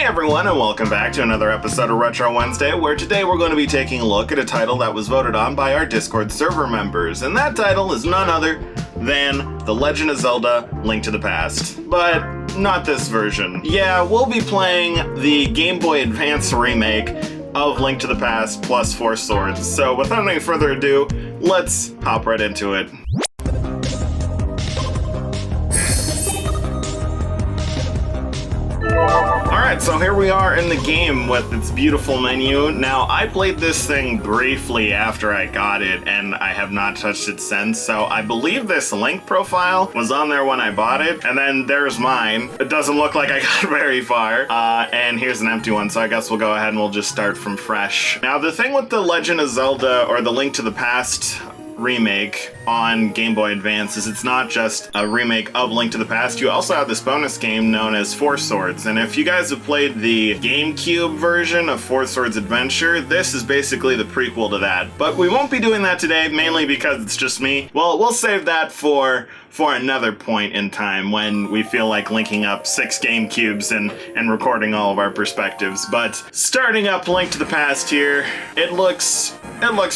Hey everyone, and welcome back to another episode of Retro Wednesday, where today we're going to be taking a look at a title that was voted on by our Discord server members, and that title is none other than The Legend of Zelda: Link to the Past. But not this version. Yeah, we'll be playing the Game Boy Advance remake of Link to the Past plus Four Swords. So without any further ado, let's hop right into it. Alright, so here we are in the game with its beautiful menu. Now, I played this thing briefly after I got it, and I have not touched it since, so I believe this Link profile was on there when I bought it, and then there's mine. It doesn't look like I got very far, and here's an empty one, so I guess we'll go ahead and we'll just start from fresh. Now, the thing with The Legend of Zelda, or the Link to the Past remake on Game Boy Advance is it's not just a remake of Link to the Past. You also have this bonus game known as Four Swords, and if you guys have played the GameCube version of Four Swords Adventure, this is basically the prequel to that. But we won't be doing that today, mainly because it's just me. Well, we'll save that for another point in time when we feel like linking up 6 GameCubes and recording all of our perspectives. But starting up Link to the Past here, it looks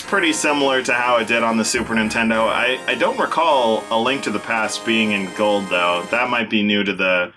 pretty similar to how it did on the Super Nintendo. I don't recall A Link to the Past being in gold though. That might be new to the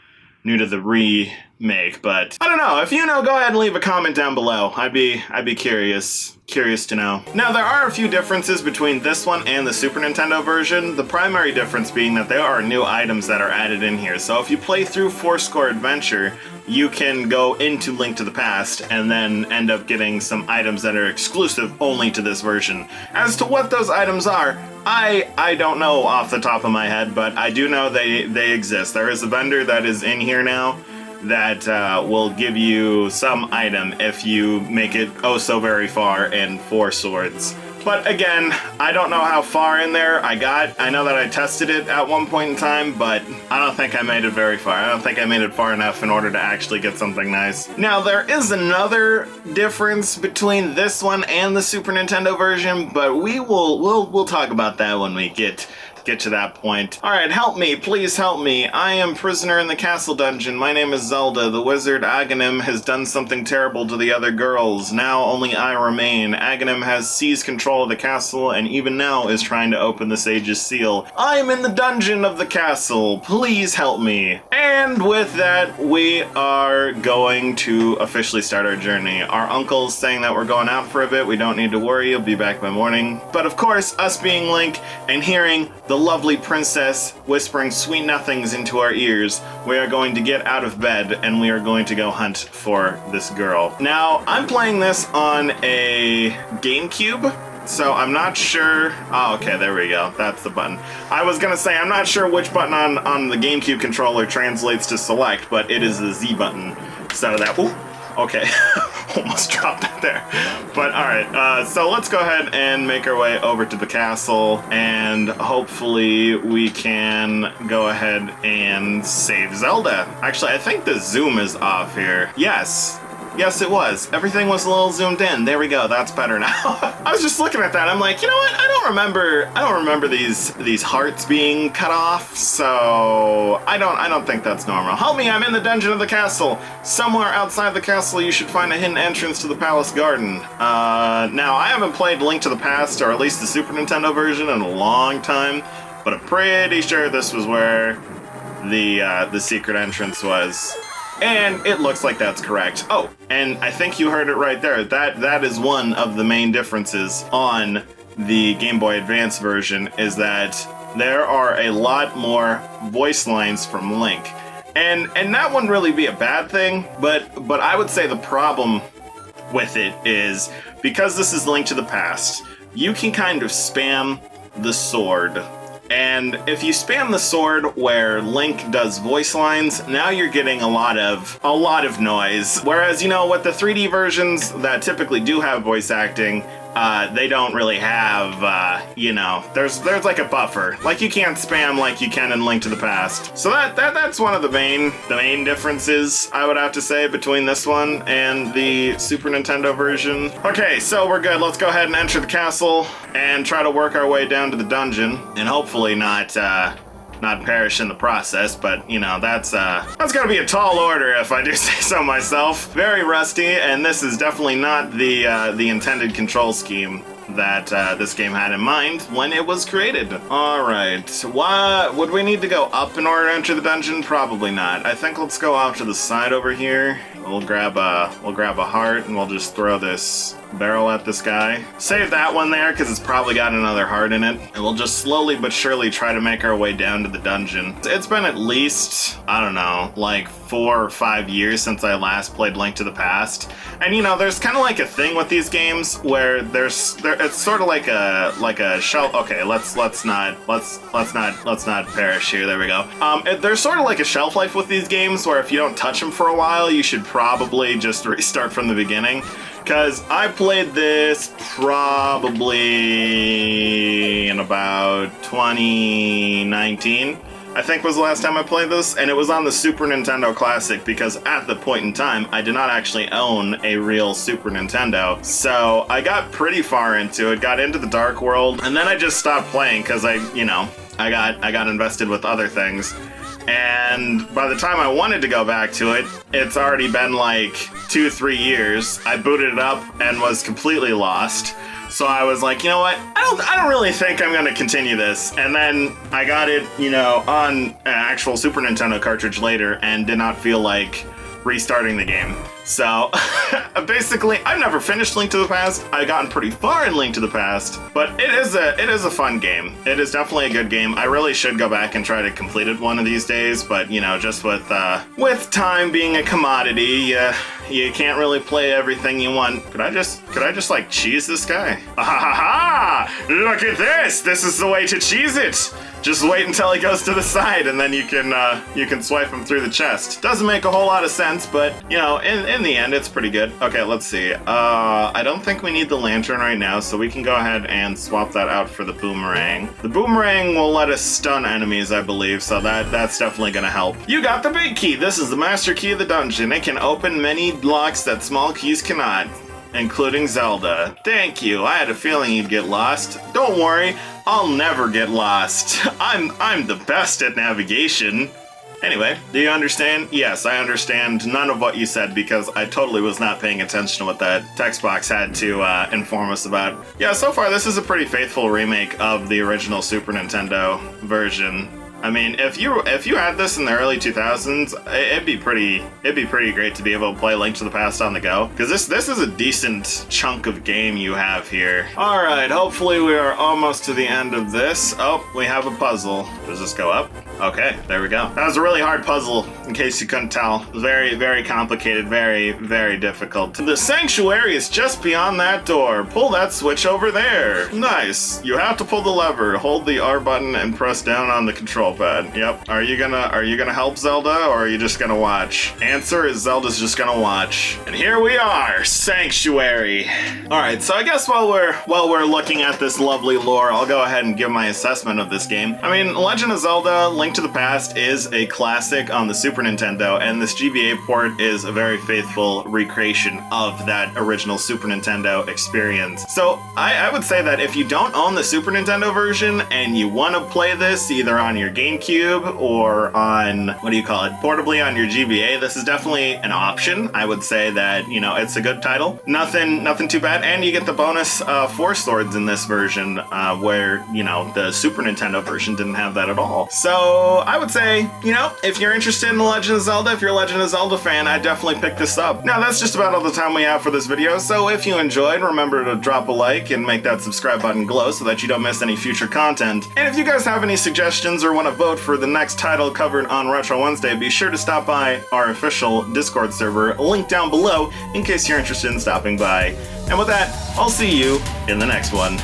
remake, but I don't know. If you know, go ahead and leave a comment down below. I'd be curious to know. Now, there are a few differences between this one and the Super Nintendo version, the primary difference being that there are new items that are added in here. So if you play through Fourscore Adventure, you can go into Link to the Past and then end up getting some items that are exclusive only to this version. As to what those items are, I don't know off the top of my head, but I do know they exist. There is a vendor that is in here now that will give you some item if you make it oh so very far in Four Swords. But again, I don't know how far in there I got. I know that I tested it at one point in time, but I don't think I made it very far. I don't think I made it far enough in order to actually get something nice. Now, there is another difference between this one and the Super Nintendo version, but we'll talk about that when we get to that point. Alright, help me, please help me. I am prisoner in the castle dungeon. My name is Zelda. The wizard Aghanim has done something terrible to the other girls. Now only I remain. Aghanim has seized control of the castle and even now is trying to open the sage's seal. I am in the dungeon of the castle. Please help me. And with that, we are going to officially start our journey. Our uncle's saying that we're going out for a bit. We don't need to worry. He'll be back by morning. But of course, us being Link and hearing the lovely princess whispering sweet nothings into our ears, we are going to get out of bed and we are going to go hunt for this girl. Now, I'm playing this on a GameCube, so I'm not sure. Oh, okay, there we go. That's the button. I was gonna say, I'm not sure which button on the GameCube controller translates to select, but it is the Z button. So that, ooh, okay, almost dropped it there. But alright, so let's go ahead and make our way over to the castle, and hopefully we can go ahead and save Zelda. Actually, I think the zoom is off here. Yes, it was. Everything was a little zoomed in. There we go. That's better now. I was just looking at that. I'm like, you know what? I don't remember these hearts being cut off. So I don't think that's normal. Help me! I'm in the dungeon of the castle. Somewhere outside the castle, you should find a hidden entrance to the palace garden. Now I haven't played Link to the Past, or at least the Super Nintendo version, in a long time, but I'm pretty sure this was where the secret entrance was. And it looks like that's correct. Oh, and I think you heard it right there. That is one of the main differences on the Game Boy Advance version, is that there are a lot more voice lines from Link. And that wouldn't really be a bad thing, but I would say the problem with it is, because this is Link to the Past, you can kind of spam the sword. And if you spam the sword where Link does voice lines, now you're getting a lot of noise. Whereas, you know, with the 3D versions that typically do have voice acting, they don't really have, you know, there's like a buffer. Like, you can't spam like you can in Link to the Past. So that's one of the main differences, I would have to say, between this one and the Super Nintendo version. Okay, so we're good. Let's go ahead and enter the castle and try to work our way down to the dungeon, and hopefully not not perish in the process, but you know, that's gonna be a tall order if I do say so myself. Very rusty, and this is definitely not the intended control scheme that this game had in mind when it was created. Alright, what would we need to go up in order to enter the dungeon? Probably not. I think let's go off to the side over here. We'll grab a heart and we'll just throw this barrel at this guy. Save that one there because it's probably got another heart in it. And we'll just slowly but surely try to make our way down to the dungeon. It's been at least, I don't know, like 4 or 5 years since I last played Link to the Past. And you know, there's kind of like a thing with these games where it's sort of like a shelf. Okay, let's not perish here. There we go. There's sort of like a shelf life with these games where if you don't touch them for a while, you should probably just restart from the beginning. Because I played this probably in about 2019, I think was the last time I played this, and it was on the Super Nintendo Classic because at the point in time, I did not actually own a real Super Nintendo. So I got pretty far into it, got into the Dark World, and then I just stopped playing because I got invested with other things. And by the time I wanted to go back to it, it's already been like 2-3 years. I booted it up and was completely lost. So I was like, you know what? I don't really think I'm gonna continue this. And then I got it, you know, on an actual Super Nintendo cartridge later and did not feel like restarting the game. So basically, I've never finished Link to the Past. I've gotten pretty far in Link to the Past, but it is a fun game. It is definitely a good game. I really should go back and try to complete it one of these days, but you know, just with time being a commodity, you can't really play everything you want. Could I just like cheese this guy? Ah ha ha ha! Look at this! This is the way to cheese it! Just wait until he goes to the side, and then you can swipe him through the chest. Doesn't make a whole lot of sense, but you know, in the end, it's pretty good. Okay, let's see. I don't think we need the lantern right now, so we can go ahead and swap that out for the boomerang. The boomerang will let us stun enemies, I believe, so that's definitely gonna help. You got the big key. This is the master key of the dungeon. It can open many locks that small keys cannot, including Zelda. Thank you. I had a feeling you'd get lost. Don't worry, I'll never get lost. I'm the best at navigation. Anyway, do you understand? Yes, I understand none of what you said because I totally was not paying attention to what that text box had to inform us about. Yeah, so far this is a pretty faithful remake of the original Super Nintendo version. I mean, if you had this in the early 2000s, it'd be pretty great to be able to play Link to the Past on the go, because this is a decent chunk of game you have here. All right, hopefully we are almost to the end of this. Oh, we have a puzzle. Does this go up? Okay, there we go. That was a really hard puzzle, in case you couldn't tell. Very, very complicated, very, very difficult. The sanctuary is just beyond that door. Pull that switch over there. Nice. You have to pull the lever, hold the R button, and press down on the control pad. Yep. Are you gonna help Zelda, or are you just gonna watch? Answer is Zelda's just gonna watch. And here we are, Sanctuary. All right, so I guess while we're looking at this lovely lore, I'll go ahead and give my assessment of this game. I mean, Legend of Zelda: Link to the Past is a classic on the Super Nintendo, and this GBA port is a very faithful recreation of that original Super Nintendo experience. So I would say that if you don't own the Super Nintendo version and you want to play this either on your GameCube or on, what do you call it, portably on your GBA, this is definitely an option. I would say that, you know, it's a good title. Nothing too bad, and you get the bonus 4 swords in this version, where, you know, the Super Nintendo version didn't have that at all. So I would say, you know, if you're interested in The Legend of Zelda, if you're a Legend of Zelda fan, I'd definitely pick this up. Now, that's just about all the time we have for this video, so if you enjoyed, remember to drop a like and make that subscribe button glow so that you don't miss any future content. And if you guys have any suggestions or want to vote for the next title covered on Retro Wednesday, be sure to stop by our official Discord server, link down below, in case you're interested in stopping by. And with that, I'll see you in the next one.